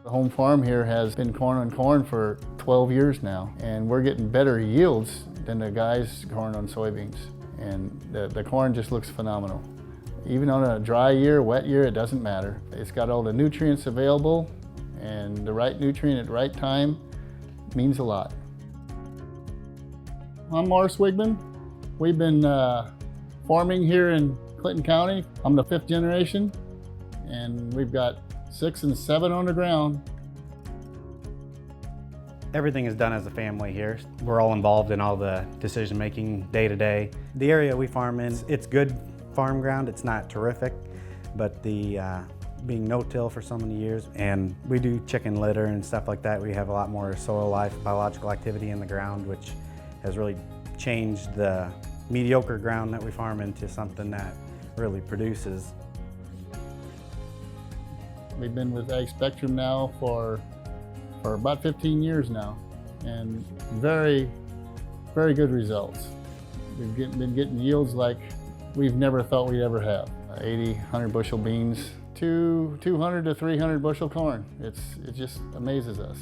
The home farm here has been corn on corn for 12 years now, and we're getting better yields than the guys corn on soybeans. And the corn just looks phenomenal. Even on a dry year, wet year, it doesn't matter. It's got all the nutrients available, and the right nutrient at the right time means a lot. I'm Maurice Wiegmann. We've been farming here in Clinton County. I'm the 5th generation, and we've got 6 and 7 on the ground. Everything is done as a family here. We're all involved in all the decision-making day to day. The area we farm in, it's good farm ground. It's not terrific, but the being no-till for so many years, and we do chicken litter and stuff like that. We have a lot more soil life, biological activity in the ground, which has really changed the mediocre ground that we farm into something that really produces. We've been with Ag Spectrum now for about 15 years now, and very, very good results. We've been getting yields like we've never thought we'd ever have. 80, 100 bushel beans, 200 to 300 bushel corn. It just amazes us.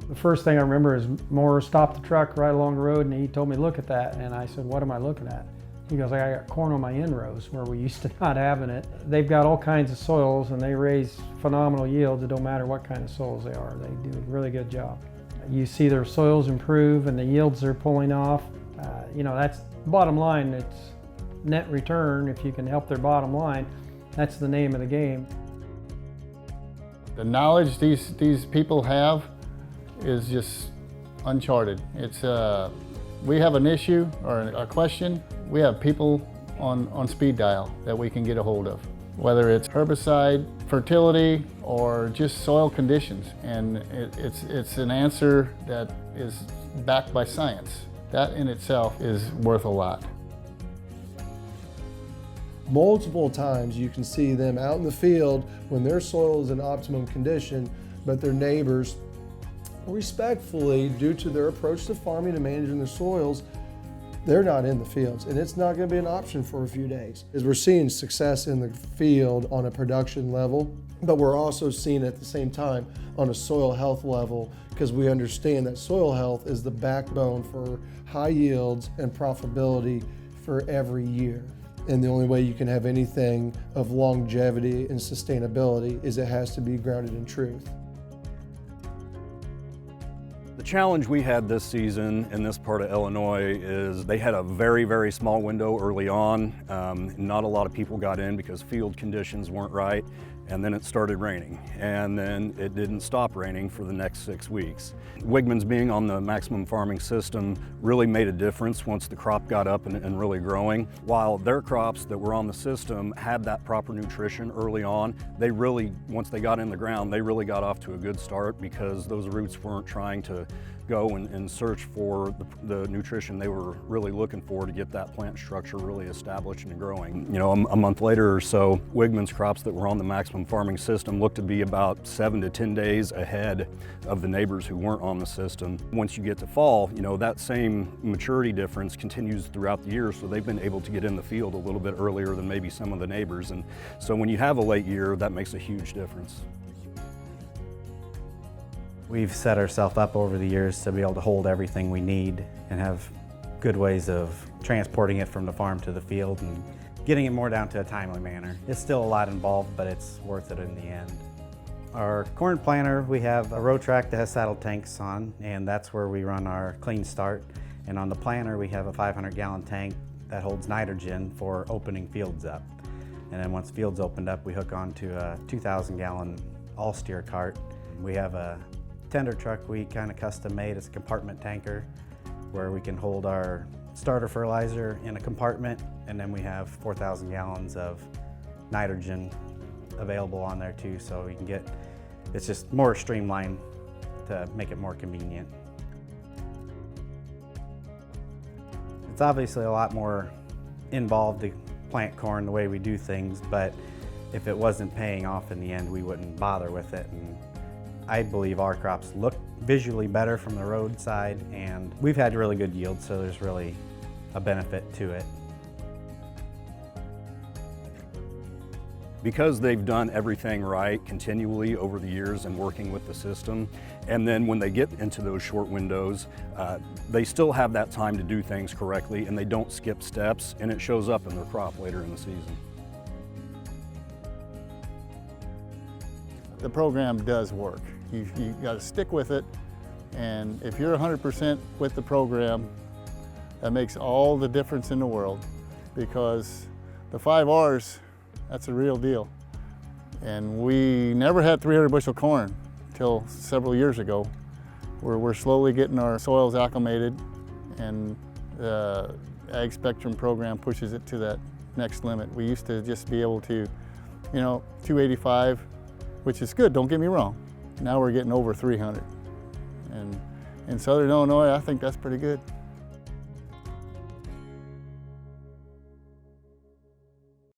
The first thing I remember is Maurice stopped the truck right along the road and he told me, look at that. And I said, what am I looking at? He goes, I got corn on my in-rows where we used to not having it. They've got all kinds of soils and they raise phenomenal yields. It don't matter what kind of soils they are. They do a really good job. You see their soils improve and the yields they're pulling off. You know, that's bottom line. It's net return. If you can help their bottom line, that's the name of the game. The knowledge these people have is just uncharted. It's we have an issue or a question, we have people on speed dial that we can get a hold of, whether it's herbicide, fertility, or just soil conditions. And it's an answer that is backed by science. That in itself is worth a lot. Multiple times you can see them out in the field when their soil is in optimum condition, but their neighbors, respectfully, due to their approach to farming and managing their soils, they're not in the fields, and it's not going to be an option for a few days. As we're seeing success in the field on a production level, but we're also seeing at the same time on a soil health level, because we understand that soil health is the backbone for high yields and profitability for every year. And the only way you can have anything of longevity and sustainability is it has to be grounded in truth. The challenge we had this season in this part of Illinois is they had a very, very small window early on. Not a lot of people got in because field conditions weren't right, and then it started raining. And then it didn't stop raining for the next 6 weeks. Wiegmann's being on the maximum farming system really made a difference once the crop got up and really growing. While their crops that were on the system had that proper nutrition early on, they really, once they got in the ground, they really got off to a good start because those roots weren't trying to go and search for the nutrition they were really looking for to get that plant structure really established and growing. You know, a month later or so, Wiegmann's crops that were on the maximum farming system looked to be about 7 to 10 days ahead of the neighbors who weren't on the system. Once you get to fall, you know, that same maturity difference continues throughout the year, so they've been able to get in the field a little bit earlier than maybe some of the neighbors. And so when you have a late year, that makes a huge difference. We've set ourselves up over the years to be able to hold everything we need and have good ways of transporting it from the farm to the field and getting it more down to a timely manner. It's still a lot involved, but it's worth it in the end. Our corn planter, we have a row track that has saddle tanks on, and that's where we run our clean start. And on the planter, we have a 500-gallon tank that holds nitrogen for opening fields up. And then once fields opened up, we hook onto a 2,000-gallon all-steer cart. We have a tender truck we kind of custom made. It's a compartment tanker where we can hold our starter fertilizer in a compartment, and then we have 4,000 gallons of nitrogen available on there too, so we can get, it's just more streamlined to make it more convenient. It's obviously a lot more involved to plant corn the way we do things, but if it wasn't paying off in the end, we wouldn't bother with it. And I believe our crops look visually better from the roadside, and we've had really good yields, so there's really a benefit to it. Because they've done everything right continually over the years and working with the system, and then when they get into those short windows, they still have that time to do things correctly, and they don't skip steps, and it shows up in their crop later in the season. The program does work. You got to stick with it, and if you're 100% with the program, that makes all the difference in the world, because the 5 R's, that's a real deal. And we never had 300 bushel corn until several years ago, where we're slowly getting our soils acclimated, and the Ag Spectrum program pushes it to that next limit. We used to just be able to, 285, which is good, don't get me wrong. Now we're getting over 300. And in Southern Illinois, I think that's pretty good.